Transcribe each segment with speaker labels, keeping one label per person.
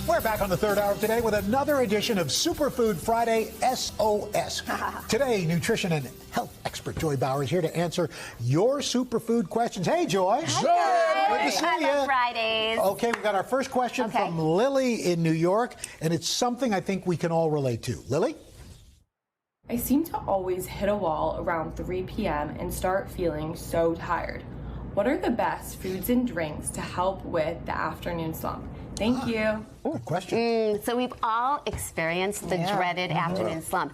Speaker 1: We're back on the third hour today with another edition of Superfood Friday SOS. Today, nutrition and health expert Joy Bauer is here to answer your superfood questions. Hey, Joy.
Speaker 2: Hi.
Speaker 1: Good to see
Speaker 2: I
Speaker 1: you.
Speaker 2: love Fridays.
Speaker 1: Okay, we got our first question from Lily in New York, and it's something I think we can all relate to. Lily?
Speaker 3: I seem to always hit a wall around 3 p.m. and start feeling so tired. What are the best foods and drinks to help with the afternoon slump? Thank you.
Speaker 1: Good question.
Speaker 2: So we've all experienced the dreaded afternoon slump.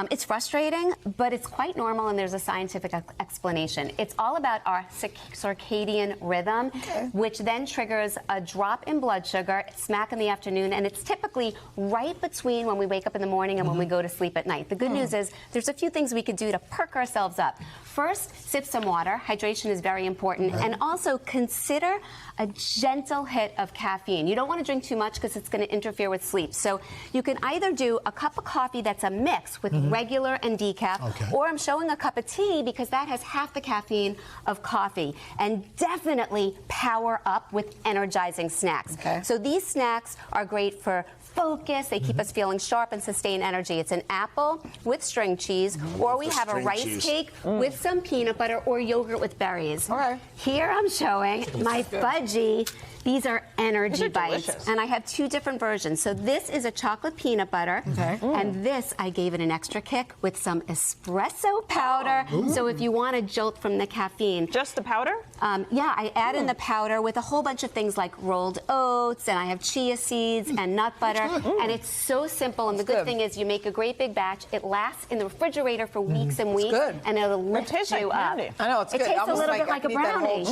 Speaker 2: It's frustrating, but it's quite normal, and there's a scientific explanation. It's all about our circadian rhythm, which then triggers a drop in blood sugar smack in the afternoon, and it's typically right between when we wake up in the morning and when we go to sleep at night. The good news is there's a few things we could do to perk ourselves up. First, sip some water. Hydration is very important. And also consider a gentle hit of caffeine. You don't want to drink too much because it's going to interfere with sleep. So you can either do a cup of coffee that's a mix with regular and decaf, or I'm showing a cup of tea because that has half the caffeine of coffee. And definitely power up with energizing snacks. So these snacks are great for focus. They keep us feeling sharp and sustain energy. It's an apple with string cheese, or we have a rice cake with some peanut butter or yogurt with berries. Here I'm showing my fudgy. These are energy bites, and I have two different versions. So this is a chocolate peanut butter, and this I gave it an extra kick with some espresso powder. So if you want a jolt from the caffeine.
Speaker 4: Just the powder?
Speaker 2: Yeah, I add in the powder with a whole bunch of things like rolled oats, and I have chia seeds and nut butter, and it's so simple. And the good thing is you make a great big batch. It lasts in the refrigerator for weeks and weeks, and it'll lift you up.
Speaker 5: I know, it's good.
Speaker 2: It tastes a
Speaker 5: Almost
Speaker 2: little bit like a brownie.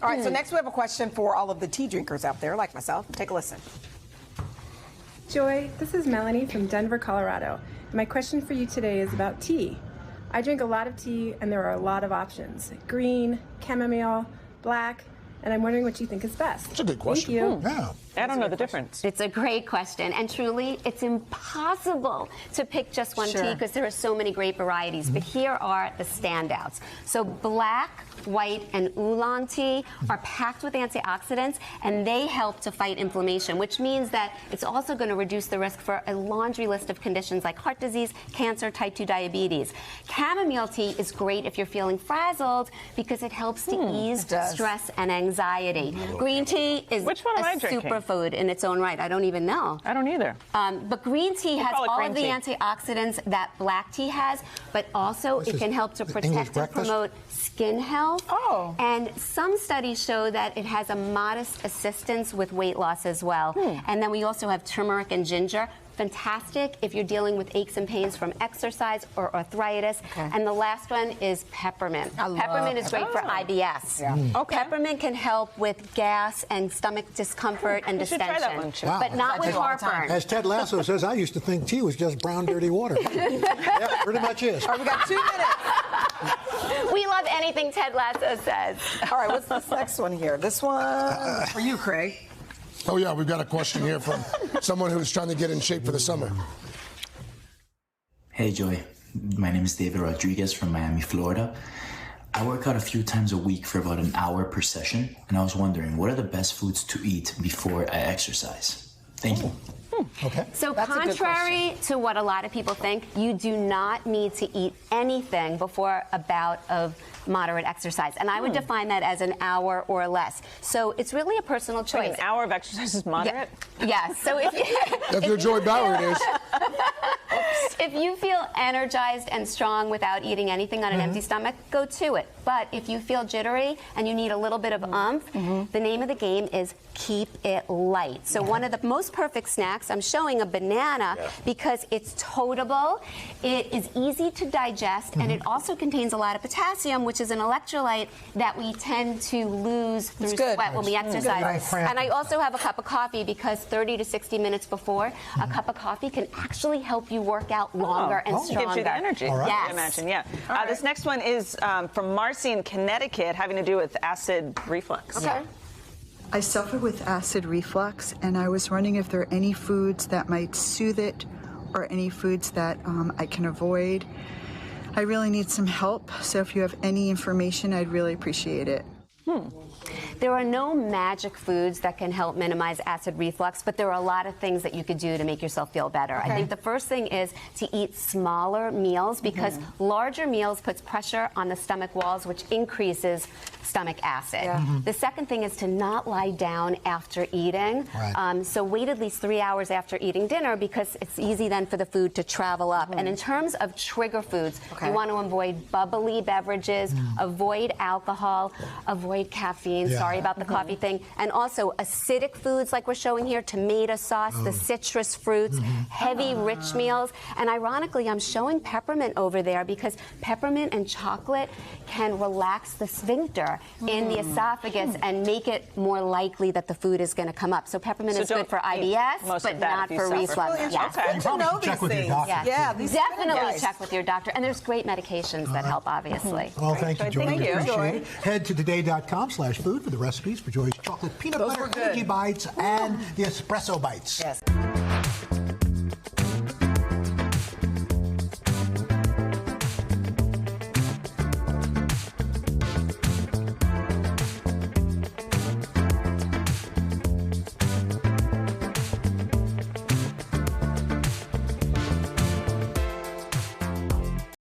Speaker 5: All right, so next we have a question for all of the tea drinkers out there, like myself. Take a listen.
Speaker 3: Joy, this is Melanie from Denver, Colorado. My question for you today is about tea. I drink a lot of tea, and there are a lot of options. Green, chamomile, black, and I'm wondering what you think is best.
Speaker 1: That's a good question.
Speaker 3: Thank you.
Speaker 1: Yeah.
Speaker 4: I don't know the difference.
Speaker 2: It's a great question, and truly, it's impossible to pick just one tea because there are so many great varieties, but here are the standouts. So black, white, and oolong tea are packed with antioxidants, and they help to fight inflammation, which means that it's also going to reduce the risk for a laundry list of conditions like heart disease, cancer, type 2 diabetes. Chamomile tea is great if you're feeling frazzled because it helps to ease stress and anxiety. Green tea is
Speaker 4: Which one am I drinking?
Speaker 2: Superfood in its own right. I don't even know.
Speaker 4: I don't either.
Speaker 2: But green tea has all of the
Speaker 4: tea.
Speaker 2: antioxidants that black tea has, but also it can help to protect and promote skin health. And some studies show that it has a modest assistance with weight loss as well. And then we also have turmeric and ginger. Fantastic if you're dealing with aches and pains from exercise or arthritis. And the last one is peppermint. Peppermint is great for IBS. Peppermint can help with gas and stomach discomfort and distension,
Speaker 4: try that one, too.
Speaker 2: but not with heartburn.
Speaker 1: As Ted Lasso says, I used to think tea was just brown, dirty water. Yeah, pretty much is.
Speaker 5: All right, we got 2 minutes.
Speaker 2: We love anything Ted Lasso says.
Speaker 5: All right, what's this next one here? This one for you, Craig.
Speaker 6: Oh, yeah, we've got a question here from someone who's trying to get in shape for the summer.
Speaker 7: Hey, Joy. My name is David Rodriguez from Miami, Florida. I work out a few times a week for about an hour per session, and I was wondering, what are the best foods to eat before I exercise? Thank you.
Speaker 2: So contrary to what a lot of people think, you do not need to eat anything before a bout of moderate exercise. And I would define that as an hour or less. So it's really a personal choice.
Speaker 4: An hour of exercise is moderate?
Speaker 2: Yes. So
Speaker 6: If you're Joy Bauer, it is.
Speaker 2: if you feel energized and strong without eating anything on an empty stomach, go to it. But if you feel jittery and you need a little bit of oomph, the name of the game is keep it light. So one of the most perfect snacks, I'm showing a banana because it's toteable, it is easy to digest, and it also contains a lot of potassium, which is an electrolyte that we tend to lose through sweat when we exercise. And I also have a cup of coffee because 30 to 60 minutes before, a cup of coffee can actually help you work out longer and stronger.
Speaker 4: Gives you the energy.
Speaker 2: Yes.
Speaker 4: I imagine, This next one is from Marcy in Connecticut, having to do with acid reflux.
Speaker 8: I suffer with acid reflux, and I was wondering if there are any foods that might soothe it or any foods that I can avoid. I really need some help, so if you have any information, I'd really appreciate it.
Speaker 2: There are no magic foods that can help minimize acid reflux, but there are a lot of things that you could do to make yourself feel better. I think the first thing is to eat smaller meals, because larger meals puts pressure on the stomach walls, which increases stomach acid. The second thing is to not lie down after eating. So wait at least 3 hours after eating dinner, because it's easy then for the food to travel up. And in terms of trigger foods, you want to avoid bubbly beverages, avoid alcohol, avoid caffeine, sorry about the coffee thing, and also acidic foods like we're showing here, tomato sauce, the citrus fruits, heavy rich meals. And ironically, I'm showing peppermint over there because peppermint and chocolate can relax the sphincter in the esophagus and make it more likely that the food is going to come up. So peppermint is good for IBS, but not for reflux.
Speaker 1: You probably should check with your doctor.
Speaker 2: Definitely check with your doctor. And there's great medications that help, obviously.
Speaker 1: Well, thank you, Joy.
Speaker 4: Thank you.
Speaker 1: Appreciate it. Head to today.com/food for the recipes for Joy's chocolate peanut butter energy bites and the espresso bites.